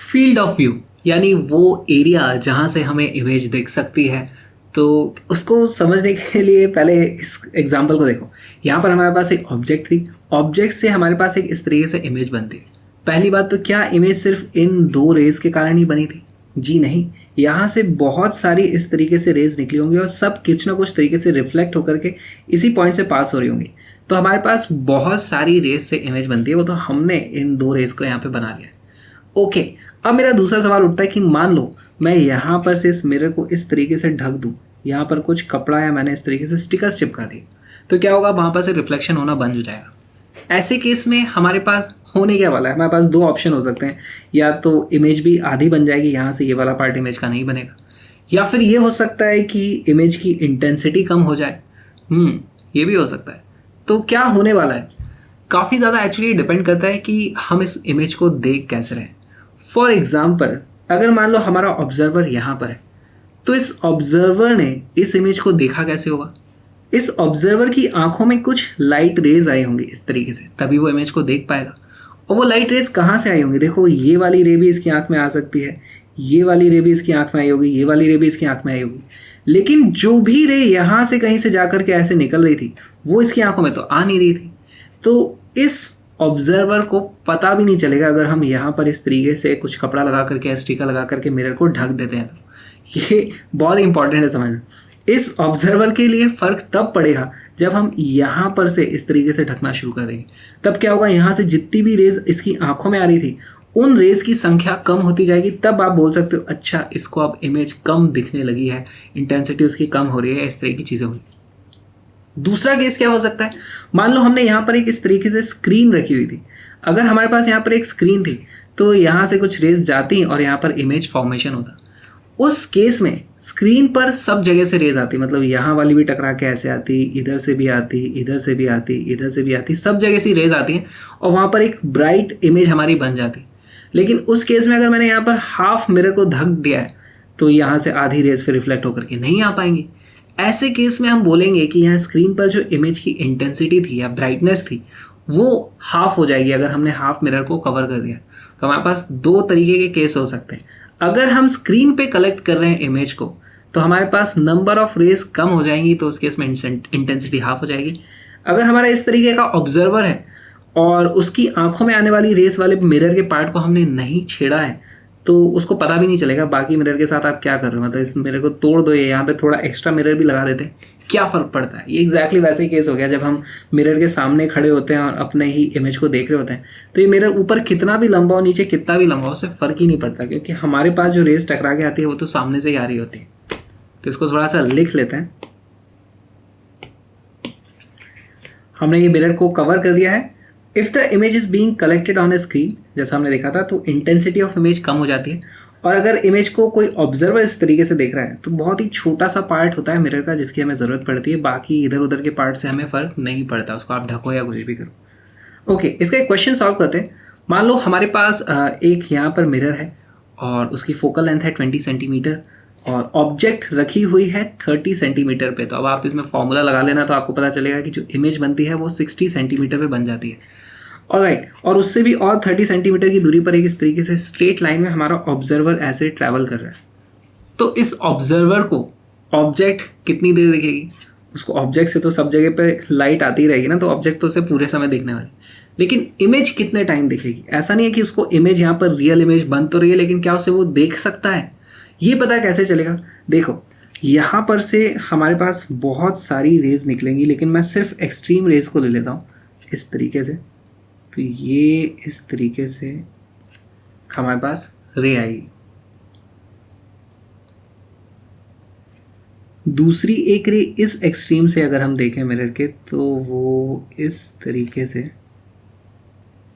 Field of view यानी वो area जहाँ से हमें इमेज दिख सकती है। तो उसको समझने के लिए पहले इस एग्जांपल को देखो। यहाँ पर हमारे पास एक ऑब्जेक्ट थी, ऑब्जेक्ट से हमारे पास एक इस तरीके से इमेज बनती है। पहली बात तो क्या इमेज सिर्फ इन दो रेज के कारण ही बनी थी? जी नहीं, यहाँ से बहुत सारी इस तरीके से रेज निकली होंगी और सब कुछ ना कुछ तरीके से रिफ्लेक्ट होकर के इसी पॉइंट से पास हो रही होंगी। तो हमारे पास बहुत सारी रेज से इमेज बनती है, वो तो हमने इन दो रेज को यहाँ पे बना लिया है। ओके, अब मेरा दूसरा सवाल उठता है कि मान लो मैं यहाँ पर से इस मिरर को इस तरीके से ढक दूँ, यहाँ पर कुछ कपड़ा या मैंने इस तरीके से स्टिकर्स चिपका दिए, तो क्या होगा? वहाँ पर से रिफ्लेक्शन होना बंद हो जाएगा। ऐसे केस में हमारे पास होने क्या वाला है? हमारे पास दो ऑप्शन हो सकते हैं, या तो इमेज भी आधी बन जाएगी, यहाँ से ये वाला पार्ट इमेज का नहीं बनेगा, या फिर ये हो सकता है कि इमेज की इंटेंसिटी कम हो जाए। ये भी हो सकता है। तो क्या होने वाला है? काफ़ी ज़्यादा एक्चुअली डिपेंड करता है कि हम इस इमेज को देख कैसे रहे हैं। फॉर एग्जाम्पल, अगर मान लो हमारा ऑब्जर्वर यहाँ पर है, तो इस ऑब्जर्वर ने इस इमेज को देखा कैसे होगा? इस ऑब्जर्वर की आंखों में कुछ लाइट रेज आए होंगे इस तरीके से, तभी वो इमेज को देख पाएगा। और वो लाइट रेज कहाँ से आई होंगी? देखो, ये वाली रे भी इसकी आंख में आ सकती है, ये वाली रे भी इसकी आंख में आई होगी, ये वाली रे भी इसकी आंख में आई होगी। लेकिन जो भी रे यहाँ से कहीं से जाकर के ऐसे निकल रही थी, वो इसकी आंखों में तो आ नहीं रही थी। तो इस ऑब्जर्वर को पता भी नहीं चलेगा अगर हम यहाँ पर इस तरीके से कुछ कपड़ा लगा करके, स्टिकर लगा करके मिरर को ढक देते हैं। तो ये बहुत इंपॉर्टेंट है समझना। इस ऑब्जर्वर के लिए फ़र्क तब पड़ेगा जब हम यहाँ पर से इस तरीके से ढकना शुरू कर देंगे। तब क्या होगा? यहाँ से जितनी भी रेज इसकी आंखों में आ रही थी, उन रेज की संख्या कम होती जाएगी। तब आप बोल सकते हो अच्छा, इसको अब इमेज कम दिखने लगी है, इंटेंसिटी उसकी कम हो रही है, इस तरह की चीज़ें हुई। दूसरा केस क्या हो सकता है? मान लो हमने यहाँ पर एक इस तरीके से स्क्रीन रखी हुई थी। अगर हमारे पास यहाँ पर एक स्क्रीन थी, तो यहाँ से कुछ रेज जाती और यहाँ पर इमेज फॉर्मेशन होता। उस केस में स्क्रीन पर सब जगह से रेज आती, मतलब यहाँ वाली भी टकरा के ऐसे आती, इधर से भी आती, इधर से भी आती, इधर से भी आती, सब जगह से रेज आती हैं और वहाँ पर एक ब्राइट इमेज हमारी बन जाती। लेकिन उस केस में अगर मैंने यहाँ पर हाफ मिरर को ढक दिया है, तो यहाँ से आधी रेज फिर रिफ्लेक्ट होकर के नहीं आ पाएंगी। ऐसे केस में हम बोलेंगे कि यहाँ स्क्रीन पर जो इमेज की इंटेंसिटी थी या ब्राइटनेस थी, वो हाफ हो जाएगी अगर हमने हाफ मिरर को कवर कर दिया। तो हमारे पास दो तरीके के केस हो सकते हैं। अगर हम स्क्रीन पे कलेक्ट कर रहे हैं इमेज को, तो हमारे पास नंबर ऑफ रेज कम हो जाएंगी, तो उस केस में इंटेंसिटी हाफ हो जाएगी। अगर हमारा इस तरीके का ऑब्जर्वर है और उसकी आंखों में आने वाली रेस वाले मिरर के पार्ट को हमने नहीं छेड़ा है, तो उसको पता भी नहीं चलेगा बाकी मिरर के साथ आप क्या कर रहे हो। मतलब इस मिरर को तोड़ दो, यहाँ पे थोड़ा एक्स्ट्रा मिरर भी लगा देते हैं, क्या फ़र्क पड़ता है? ये एग्जैक्टली वैसे ही केस हो गया जब हम मिरर के सामने खड़े होते हैं और अपने ही इमेज को देख रहे होते हैं। तो ये मिरर ऊपर कितना भी लंबा हो, नीचे कितना भी लंबा हो, उससे फ़र्क ही नहीं पड़ता, क्योंकि हमारे पास जो रेस टकरा के आती है वो तो सामने से ही आ रही होती है। तो इसको थोड़ा सा लिख लेते हैं। हमने ये मिरर को कवर कर दिया है। If the image is being collected on A screen, जैसा हमने देखा था, तो इंटेंसिटी ऑफ इमेज कम हो जाती है। और अगर इमेज को कोई ऑब्जर्वर इस तरीके से देख रहा है, तो बहुत ही छोटा सा पार्ट होता है मिरर का जिसकी हमें ज़रूरत पड़ती है, बाकी इधर उधर के पार्ट से हमें फ़र्क नहीं पड़ता, उसको आप ढको या कुछ भी करो। ओके, इसका एक क्वेश्चन सॉल्व करते हैं। मान लो हमारे पास एक यहाँ पर मिरर है और उसकी फोकल लेंथ है 20 सेंटीमीटर और ऑब्जेक्ट रखी हुई है 30 सेंटीमीटर पे। तो अब आप इसमें फॉर्मूला लगा लेना, तो आपको पता चलेगा कि जो इमेज बनती है वो 60 सेंटीमीटर पे बन जाती है। ऑलराइट, और उससे भी और 30 सेंटीमीटर की दूरी पर एक इस तरीके से स्ट्रेट लाइन में हमारा ऑब्जर्वर ऐसे ट्रैवल कर रहा है। तो इस ऑब्जर्वर को ऑब्जेक्ट कितनी देर दिखेगी? उसको ऑब्जेक्ट से तो सब जगह पे लाइट आती ही रहेगी ना, तो ऑब्जेक्ट तो उसे पूरे समय दिखने वाली। लेकिन इमेज कितने टाइम दिखेगी? ऐसा नहीं है कि उसको इमेज यहाँ पर रियल इमेज बन तो रही है, लेकिन क्या उसे वो देख सकता है? ये पता कैसे चलेगा? देखो, यहाँ पर से हमारे पास बहुत सारी रेज निकलेंगी, लेकिन मैं सिर्फ एक्सट्रीम रेज को ले लेता हूँ इस तरीके से। तो ये इस तरीके से हमारे पास रे आएगी। दूसरी एक रे इस एक्सट्रीम से अगर हम देखें मिरर के, तो वो इस तरीके से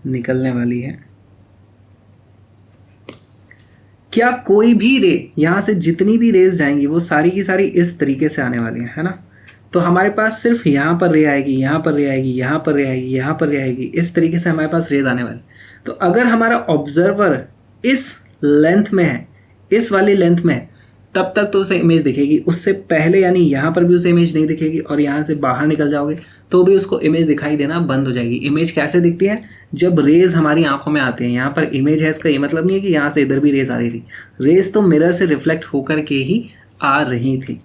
निकलने वाली है। क्या कोई भी रे, यहाँ से जितनी भी रेज जाएंगी वो सारी की सारी इस तरीके से आने वाली है ना? तो हमारे पास सिर्फ यहाँ पर रे आएगी, यहाँ पर रे आएगी, यहाँ पर रे आएगी, यहाँ पर रे आएगी, इस तरीके से हमारे पास रेज आने वाली। तो अगर हमारा ऑब्जर्वर इस लेंथ में है, इस वाली लेंथ में है, तब तक तो उसे इमेज दिखेगी। उससे पहले यानी यहाँ पर भी उसे इमेज नहीं दिखेगी, और यहाँ से बाहर निकल जाओगे तो भी उसको इमेज दिखाई देना बंद हो जाएगी। इमेज कैसे दिखती है? जब रेज हमारी आंखों में आते हैं, यहाँ पर इमेज है, इसका ये मतलब नहीं है कि यहाँ से इधर भी रेज आ रही थी। रेज तो मिरर से रिफ्लेक्ट होकर के ही आ रही थी।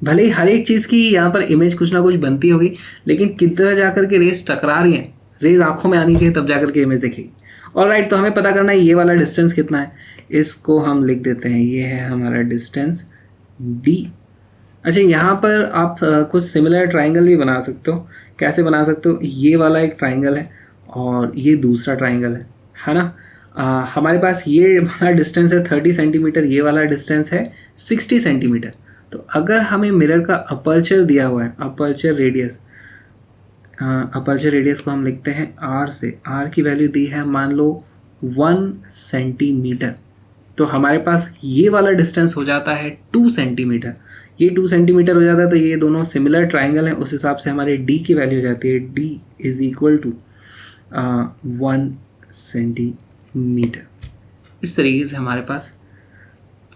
भले ही हर एक चीज़ की यहाँ पर इमेज कुछ ना कुछ बनती होगी, लेकिन किधर जाकर के रेज टकरा रही हैं, रेज आंखों में आनी चाहिए तब जाकर के इमेज दिखेगी। ऑलराइट, तो हमें पता करना है ये वाला डिस्टेंस कितना है। इसको हम लिख देते हैं, ये है हमारा डिस्टेंस d। अच्छा, यहाँ पर आप कुछ सिमिलर ट्राइंगल भी बना सकते हो। कैसे बना सकते हो? ये वाला एक ट्राइंगल है और ये दूसरा ट्राइंगल है ना। हमारे पास ये वाला डिस्टेंस है 30 सेंटीमीटर, ये वाला डिस्टेंस है 60 सेंटीमीटर। तो अगर हमें मिरर का अपर्चर दिया हुआ है, अपर्चर रेडियस को हम लिखते हैं r से, r की वैल्यू दी है मान लो 1 सेंटीमीटर, तो हमारे पास ये वाला डिस्टेंस हो जाता है 2 सेंटीमीटर। ये 2 सेंटीमीटर हो जाता है, तो ये दोनों सिमिलर ट्राइंगल हैं, उस हिसाब से हमारे d की वैल्यू हो जाती है d is equal to 1 centimetre. इस तरीके से हमारे पास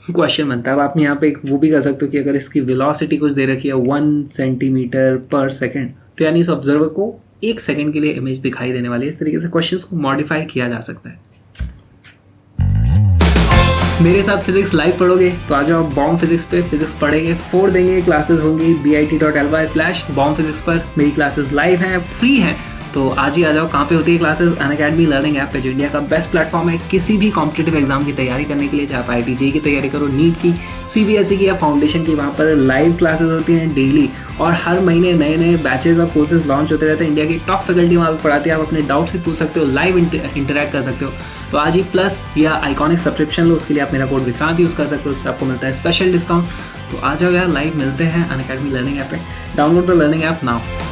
क्वेश्चन बनता है। अब आप यहाँ पे एक वो भी कर सकते हो कि अगर इसकी वेलोसिटी कुछ दे रखी है 1 सेंटीमीटर पर सेकेंड, तो यानी इस ऑब्जर्वर को 1 सेकेंड के लिए इमेज दिखाई देने वाली है। इस तरीके से क्वेश्चंस को मॉडिफाई किया जा सकता है। मेरे साथ फिजिक्स लाइव पढ़ोगे तो आ जाओ बॉम फिजिक्स पे, फिजिक्स पढ़ेंगे, 4 देंगे, क्लासेस होंगी bit.ly/bombphysics पर। मेरी क्लासेस लाइव हैं, फ्री हैं, तो आज ही आ जाओ। कहाँ पे होती है क्लासेस? अनअकैडमी लर्निंग ऐप पे, जो इंडिया का बेस्ट प्लेटफॉर्म है किसी भी कॉम्पिटिटिव एग्जाम की तैयारी करने के लिए। चाहे आप IIT JEE की तैयारी करो, नीट की, CBSE की या फाउंडेशन की, वहाँ पर लाइव क्लासेस होती हैं डेली, और हर महीने नए नए बैचेज और कोर्सेज लॉन्च होते रहते हैं। इंडिया की टॉप फैकल्टी वहाँ पर पढ़ाती है, आप अपने डाउट से पूछ सकते हो, लाइव इंटरैक्ट कर सकते हो। तो आज ही प्लस या आइकॉनिक सब्सक्रिप्शन लो, उसके लिए आप मेरा कोड विक्रांत यूज़ कर सकते हो, उससे आपको मिलता है स्पेशल डिस्काउंट। तो आ जाओ यार, लाइव मिलते हैं अनअकैडमी लर्निंग ऐप पे। Download the learning app now.